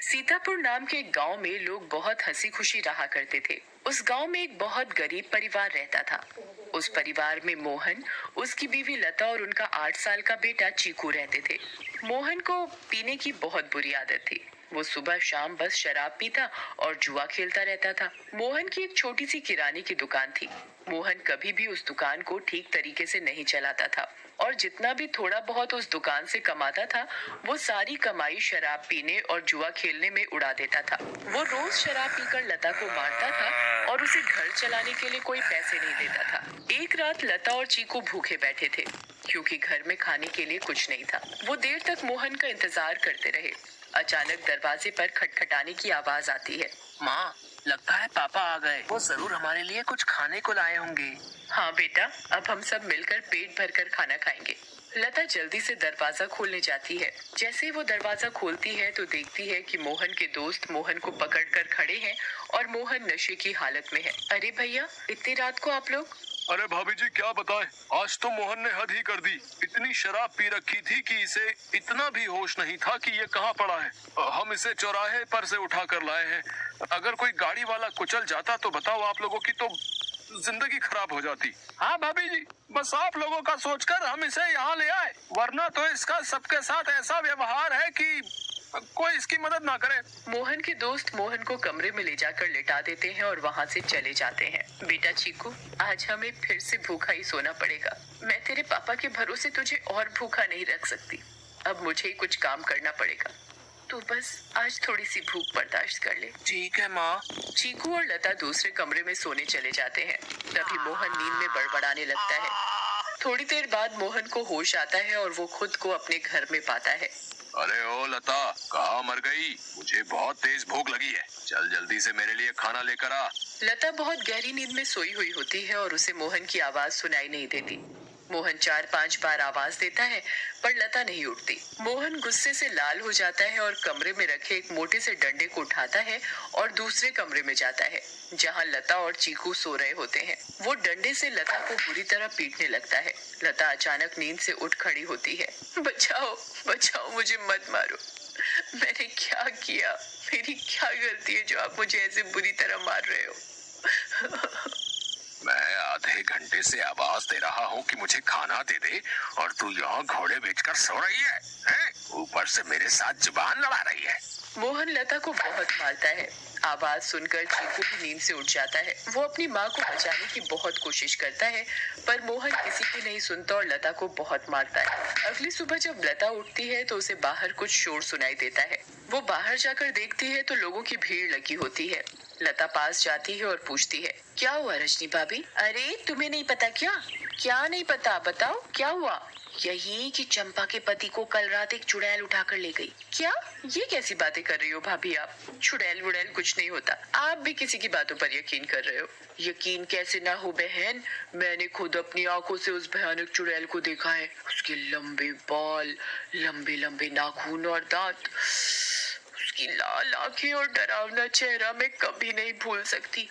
सीतापुर नाम के एक गांव में लोग बहुत हंसी खुशी रहा करते थे। उस गांव में एक बहुत गरीब परिवार रहता था। उस परिवार में मोहन, उसकी बीवी लता और उनका 8 साल का बेटा चीकू रहते थे। मोहन को पीने की बहुत बुरी आदत थी। वो सुबह शाम बस शराब पीता और जुआ खेलता रहता था। मोहन की एक छोटी सी किराने की दुकान थी। मोहन कभी भी उस दुकान को ठीक तरीके से नहीं चलाता था और जितना भी थोड़ा बहुत उस दुकान से कमाता था वो सारी कमाई शराब पीने और जुआ खेलने में उड़ा देता था। वो रोज शराब पीकर लता को मारता था और उसे घर चलाने के लिए कोई पैसे नहीं देता था। एक रात लता और चीकू भूखे बैठे थे क्योंकि घर में खाने के लिए कुछ नहीं था। वो देर तक मोहन का इंतजार करते रहे। अचानक दरवाजे पर खटखटाने की आवाज आती है। माँ, लगता है पापा आ गए। वो जरूर हमारे लिए कुछ खाने को लाए होंगे। हाँ बेटा, अब हम सब मिलकर पेट भरकर खाना खाएंगे। लता जल्दी से दरवाजा खोलने जाती है। जैसे ही वो दरवाजा खोलती है तो देखती है कि मोहन के दोस्त मोहन को पकड़कर खड़े हैं और मोहन नशे की हालत में है। अरे भैया, इतनी रात को आप लोग? अरे भाभी जी, क्या बताएं, आज तो मोहन ने हद ही कर दी। इतनी शराब पी रखी थी कि इसे इतना भी होश नहीं था कि ये कहाँ पड़ा है। हम इसे चौराहे पर से उठा कर लाए हैं। अगर कोई गाड़ी वाला कुचल जाता तो बताओ, आप लोगों की तो जिंदगी खराब हो जाती। हाँ भाभी जी, बस आप लोगों का सोचकर हम इसे यहाँ ले आए, वरना तो इसका सबके साथ ऐसा व्यवहार है कि कोई इसकी मदद ना करे। मोहन के दोस्त मोहन को कमरे में ले जाकर लिटा देते हैं और वहाँ से चले जाते हैं। बेटा चीकू, आज हमें फिर से भूखा ही सोना पड़ेगा। मैं तेरे पापा के भरोसे तुझे और भूखा नहीं रख सकती। अब मुझे ही कुछ काम करना पड़ेगा। तू बस आज थोड़ी सी भूख बर्दाश्त कर ले। ठीक है माँ। चीकू और लता दूसरे कमरे में सोने चले जाते हैं। तभी मोहन नींद में बड़बड़ाने लगता है। थोड़ी देर बाद मोहन को होश आता है और वो खुद को अपने घर में पाता है। अरे ओ लता, कहाँ मर गई? मुझे बहुत तेज भूख लगी है, चल जल्दी से मेरे लिए खाना लेकर आ। लता बहुत गहरी नींद में सोई हुई होती है और उसे मोहन की आवाज सुनाई नहीं देती। मोहन 4-5 बार आवाज देता है पर लता नहीं उठती। मोहन गुस्से से लाल हो जाता है और कमरे में रखे एक मोटे से डंडे को उठाता है और दूसरे कमरे में जाता है जहां लता और चीकू सो रहे होते हैं। वो डंडे से लता को बुरी तरह पीटने लगता है। लता अचानक नींद से उठ खड़ी होती है। बचाओ बचाओ, मुझे मत मारो। मैंने क्या किया? मेरी क्या गलती है जो आप मुझे ऐसे बुरी तरह मार रहे हो? मैं आधे घंटे से आवाज दे रहा हूँ कि मुझे खाना दे दे और तू यहाँ घोड़े बेचकर सो रही है, हैं? ऊपर से मेरे साथ जुबान लड़ा रही है। मोहन लता को बहुत मारता है। आवाज सुनकर चीकू भी नींद से उठ जाता है। वो अपनी माँ को बचाने की बहुत कोशिश करता है पर मोहन किसी की नहीं सुनता और लता को बहुत मारता है। अगली सुबह जब लता उठती है तो उसे बाहर कुछ शोर सुनाई देता है। वो बाहर जाकर देखती है तो लोगों की भीड़ लगी होती है। लता पास जाती है और पूछती है, क्या हुआ रजनी भाभी? अरे तुम्हें नहीं पता क्या? क्या नहीं पता, बताओ क्या हुआ? यही कि चंपा के पति को कल रात एक चुड़ैल उठाकर ले गई। क्या? ये कैसी बातें कर रही हो भाभी आप? चुड़ैल वुड़ैल कुछ नहीं होता। आप भी किसी की बातों पर यकीन कर रहे हो। यकीन कैसे ना हो बहन, मैंने खुद अपनी आंखों से उस भयानक चुड़ैल को देखा है। उसके लंबे बाल, लंबे लंबे नाखून और दांत, उसकी लाल आंखें और डरावना चेहरा मैं कभी नहीं भूल सकती।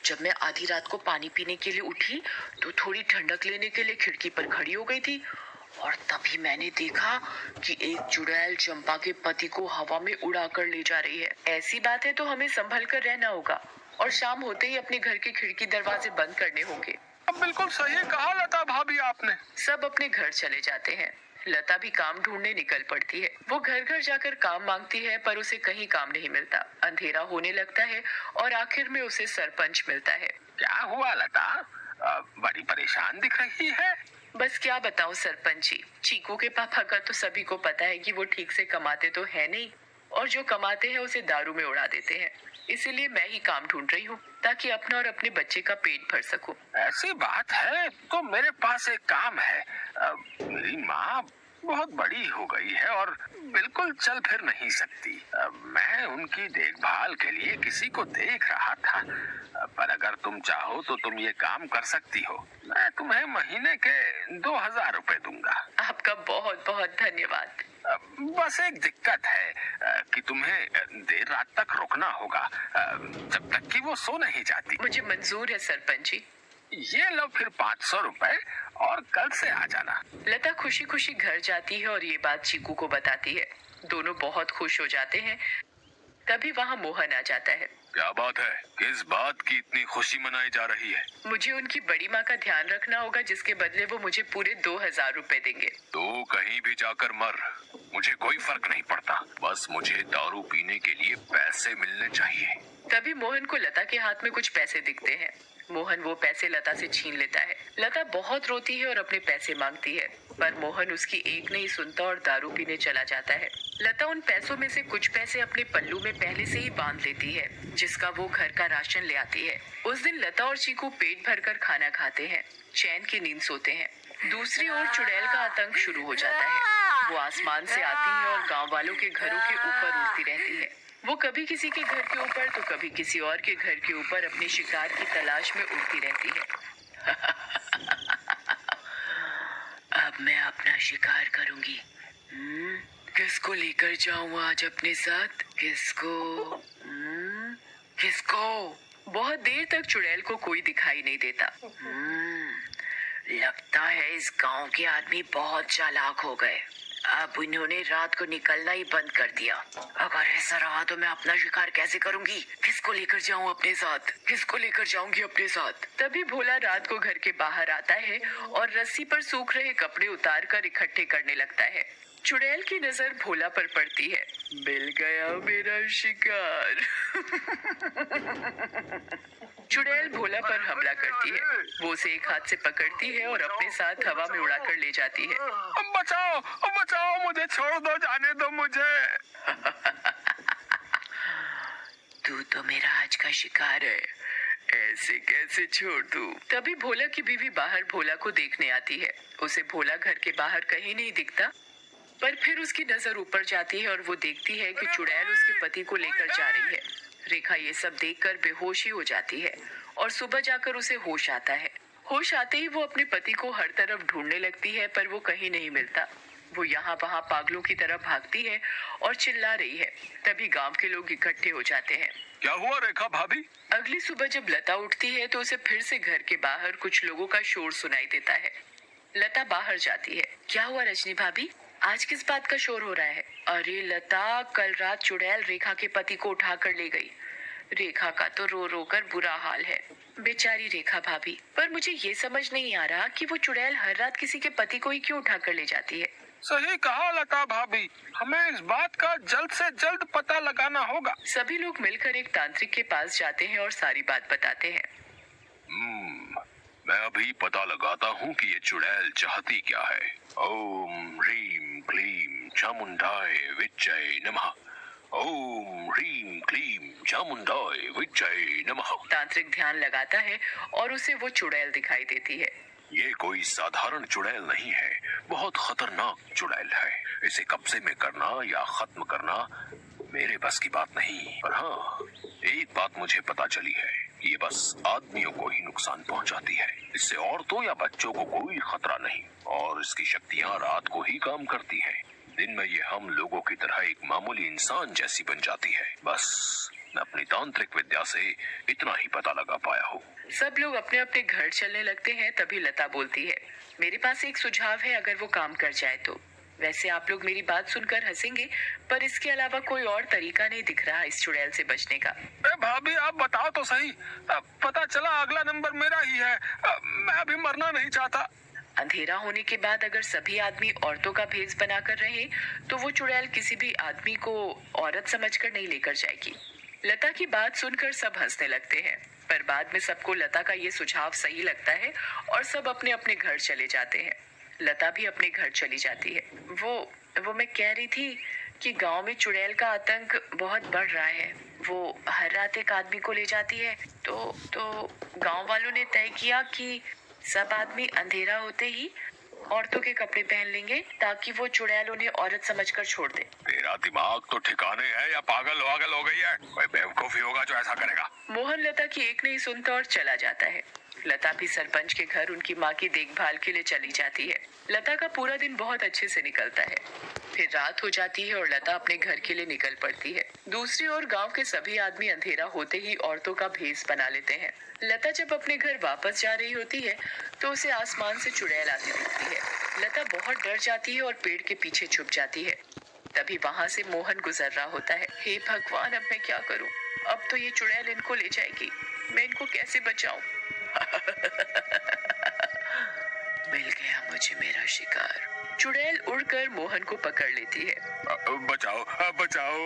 जब मैं आधी रात को पानी पीने के लिए उठी तो थोड़ी ठंडक लेने के लिए खिड़की पर खड़ी हो गई थी और तभी मैंने देखा कि एक चुड़ैल चंपा के पति को हवा में उड़ा कर ले जा रही है। ऐसी बात है तो हमें संभल कर रहना होगा और शाम होते ही अपने घर के खिड़की दरवाजे बंद करने होंगे। अब बिल्कुल सही कहा लता भाभी आपने। सब अपने घर चले जाते हैं। लता भी काम ढूंढने निकल पड़ती है। वो घर घर जाकर काम मांगती है पर उसे कहीं काम नहीं मिलता। अंधेरा होने लगता है और आखिर में उसे सरपंच मिलता है। क्या हुआ लता, बड़ी परेशान दिख रही है? बस क्या बताऊं सरपंच जी, चीकू के पापा का तो सभी को पता है कि वो ठीक से कमाते तो है नहीं और जो कमाते हैं उसे दारू में उड़ा देते हैं। इसीलिए मैं ही काम ढूंढ रही हूँ ताकि अपना और अपने बच्चे का पेट भर सकूं। ऐसी बात है तो मेरे पास एक काम है। मेरी माँ बहुत बड़ी हो गई है और बिल्कुल चल फिर नहीं सकती। मैं उनकी देखभाल के लिए किसी को देख रहा था। पर अगर तुम चाहो तो तुम ये काम कर सकती हो। मैं तुम्हें महीने के 2,000 रुपए दूंगा। आपका बहुत बहुत धन्यवाद। बस एक दिक्कत है कि तुम्हें देर रात तक रुकना होगा, जब तक कि वो सो नहीं जाती। मुझे मंजूर है सरपंच जी। ये लो फिर 500 रुपए और कल से आ जाना। लता खुशी खुशी घर जाती है और ये बात चीकू को बताती है। दोनों बहुत खुश हो जाते हैं। तभी वहाँ मोहन आ जाता है। क्या बात है? किस बात की इतनी खुशी मनाई जा रही है? मुझे उनकी बड़ी माँ का ध्यान रखना होगा, जिसके बदले वो मुझे पूरे 2000 रुपए देंगे। तो कहीं भी जाकर मर, मुझे कोई फर्क नहीं पड़ता, बस मुझे दारू पीने के लिए पैसे मिलने चाहिए। तभी मोहन को लता के हाथ में कुछ पैसे दिखते हैं। मोहन वो पैसे लता से छीन लेता है। लता बहुत रोती है और अपने पैसे मांगती है, पर मोहन उसकी एक नहीं सुनता और दारू पीने चला जाता है। लता उन पैसों में से कुछ पैसे अपने पल्लू में पहले से ही बांध लेती है, जिसका वो घर का राशन ले आती है। उस दिन लता और चीकू पेट भरकर खाना खाते हैं, चैन की नींद सोते हैं। दूसरी ओर चुड़ैल का आतंक शुरू हो जाता है। वो आसमान से आती है और गाँव वालों के घरों के ऊपर उड़ती रहती है। वो कभी किसी के घर के ऊपर तो कभी किसी और के घर के ऊपर अपने शिकार की तलाश में उड़ती रहती है। अब मैं अपना शिकार करूंगी। किसको लेकर जाऊं आज अपने साथ? किसको? बहुत देर तक चुड़ैल को कोई दिखाई नहीं देता। लगता है इस गांव के आदमी बहुत चालाक हो गए। अब इन्होंने रात को निकलना ही बंद कर दिया। अगर ऐसा रहा तो मैं अपना शिकार कैसे करूंगी? किसको लेकर जाऊं अपने साथ? किसको लेकर जाऊंगी अपने साथ? तभी भोला रात को घर के बाहर आता है और रस्सी पर सूख रहे कपड़े उतार कर इकट्ठे करने लगता है। चुड़ैल की नजर भोला पर पड़ती है। मिल गया मेरा शिकार। चुड़ैल भोला पर हमला करती है। वो उसे एक हाथ से पकड़ती है और अपने साथ हवा में उड़ाकर ले जाती है। बचाओ, बचाओ, मुझे छोड़ दो, जाने दो मुझे। तू तो मेरा आज का शिकार है, ऐसे कैसे छोड़ दूं? तभी भोला की बीवी बाहर भोला को देखने आती है। उसे भोला घर के बाहर कहीं नहीं दिखता, पर फिर उसकी नजर ऊपर जाती है और वो देखती है कि चुड़ैल उसके पति को लेकर जा रही है। रेखा ये सब देखकर बेहोश ही हो जाती है और सुबह जाकर उसे होश आता है। होश आते ही वो अपने पति को हर तरफ ढूंढने लगती है, पर वो कहीं नहीं मिलता। वो यहाँ वहाँ पागलों की तरह भागती है और चिल्ला रही है। तभी गांव के लोग इकट्ठे हो जाते हैं। क्या हुआ रेखा भाभी? अगली सुबह जब लता उठती है तो उसे फिर से घर के बाहर कुछ लोगों का शोर सुनाई देता है। लता बाहर जाती है। क्या हुआ रजनी भाभी, आज किस बात का शोर हो रहा है? अरे लता, कल रात चुड़ैल रेखा के पति को उठा कर ले गई। रेखा का तो रो रो कर बुरा हाल है। बेचारी रेखा भाभी। पर मुझे ये समझ नहीं आ रहा कि वो चुड़ैल हर रात किसी के पति को ही क्यों उठा कर ले जाती है। सही कहा लता भाभी, हमें इस बात का जल्द से जल्द पता लगाना होगा। सभी लोग मिलकर एक तांत्रिक के पास जाते हैं और सारी बात बताते हैं। मैं अभी पता लगाता हूँ कि ये चुड़ैल चाहती क्या है। ओम ह्रीम क्लीम चामुंडाय विच्चय नमः। ओम ह्रीम क्लीम चामुंडाय विच्चय नमः। तांत्रिक ध्यान लगाता है और उसे वो चुड़ैल दिखाई देती है। ये कोई साधारण चुड़ैल नहीं है, बहुत खतरनाक चुड़ैल है। इसे कब्जे में करना या खत्म करना मेरे बस की बात नहीं। पर हाँ, एक बात मुझे पता चली है, ये बस आदमियों को ही नुकसान पहुंचाती है। इससे औरतों या बच्चों को कोई खतरा नहीं और इसकी शक्तियां रात को ही काम करती हैं। दिन में ये हम लोगों की तरह एक मामूली इंसान जैसी बन जाती है। बस मैं अपनी तांत्रिक विद्या से इतना ही पता लगा पाया हूँ। सब लोग अपने अपने घर चलने लगते हैं। तभी लता बोलती है, मेरे पास एक सुझाव है, अगर वो काम कर जाए तो। वैसे आप लोग मेरी बात सुनकर हंसेंगे, पर इसके अलावा कोई और तरीका नहीं दिख रहा इस चुड़ैल से बचने का। भाभी आप बताओ तो सही। पता चला अगला नंबर मेरा ही है। मैं अभी मरना नहीं चाहता। अंधेरा होने के बाद अगर सभी आदमी औरतों का भेष बनाकर रहे तो वो चुड़ैल किसी भी आदमी को औरत समझकर नहीं लेकर जाएगी। लता की बात सुनकर सब हंसने लगते हैं, पर बाद में सबको लता का ये सुझाव सही लगता है और सब अपने अपने घर चले जाते हैं। लता भी अपने घर चली जाती है। वो मैं कह रही थी कि गांव में चुड़ैल का आतंक बहुत बढ़ रहा है। वो हर रात एक आदमी को ले जाती है। तो गांव वालों ने तय किया कि सब आदमी अंधेरा होते ही औरतों के कपड़े पहन लेंगे ताकि वो चुड़ैल उन्हें औरत समझकर छोड़ दे। तेरा दिमाग तो ठिकाने है या पागल हो गई है? कोई बेवकूफी होगा जो ऐसा करेगा। मोहन लता की एक नहीं सुनता और चला जाता है। लता भी सरपंच के घर उनकी माँ की देखभाल के लिए चली जाती है। लता का पूरा दिन बहुत अच्छे से निकलता है। फिर रात हो जाती है और लता अपने घर के लिए निकल पड़ती है। दूसरी ओर गांव के सभी आदमी अंधेरा होते ही औरतों का भेष बना लेते हैं। लता जब अपने घर वापस जा रही होती है तो उसे आसमान से चुड़ैल आती दिखती है। लता बहुत डर जाती है और पेड़ के पीछे छुप जाती है। तभी वहाँ से मोहन गुजर रहा होता है। हे भगवान, अब मैं क्या करूँ? अब तो ये चुड़ैल इनको ले जाएगी। मैं इनको कैसे बचाऊं? मिल गया मुझे मेरा शिकार। चुड़ैल उड़कर मोहन को पकड़ लेती है। बचाओ, बचाओ,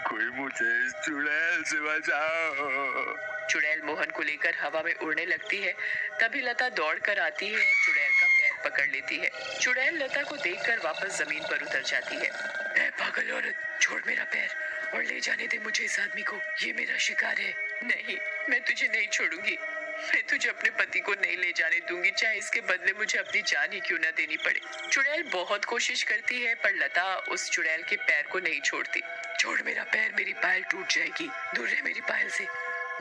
कोई मुझे इस चुड़ैल से बचाओ। चुड़ैल मोहन को लेकर हवा में उड़ने लगती है। तभी लता दौड़ कर आती है और चुड़ैल का पैर पकड़ लेती है। चुड़ैल लता को देखकर वापस जमीन पर उतर जाती है। ऐ पागल औरत, छोड़ मेरा पैर और ले जाने दे मुझे इस आदमी को। ये मेरा शिकार है। नहीं, मैं तुझे नहीं छोड़ूंगी। मैं तुझे अपने पति को नहीं ले जाने दूंगी, चाहे इसके बदले मुझे अपनी जान ही क्यों न देनी पड़े। चुड़ैल बहुत कोशिश करती है पर लता उस चुड़ैल के पैर को नहीं छोड़ती। छोड़ मेरा पैर, मेरी पायल टूट जाएगी। दूर रह मेरी पायल से।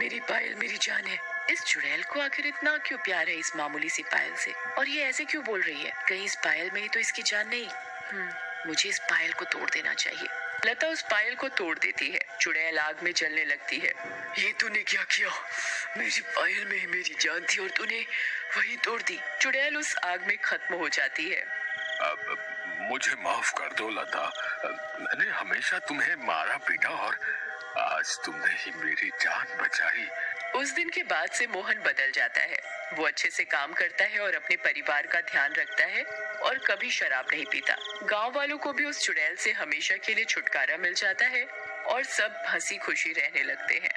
मेरी पायल मेरी जान है। इस चुड़ैल को आखिर इतना क्यों प्यार है इस मामूली सी पायल से? और ये ऐसे क्यों बोल रही है? कहीं इस पायल में ही तो इसकी जान नहीं? मुझे इस पायल को तोड़ देना चाहिए। लता उस पायल को तोड़ देती है। चुड़ैल आग में जलने लगती है। ये तूने क्या किया? मेरी पायल में ही मेरी जान थी और तूने वही तोड़ दी। चुड़ैल उस आग में खत्म हो जाती है। मुझे माफ कर दो लता, मैंने हमेशा तुम्हें मारा पीटा और आज तुमने ही मेरी जान बचाई। उस दिन के बाद से मोहन बदल जाता है। वो अच्छे से काम करता है और अपने परिवार का ध्यान रखता है और कभी शराब नहीं पीता। गांव वालों को भी उस चुड़ैल से हमेशा के लिए छुटकारा मिल जाता है और सब हंसी खुशी रहने लगते हैं।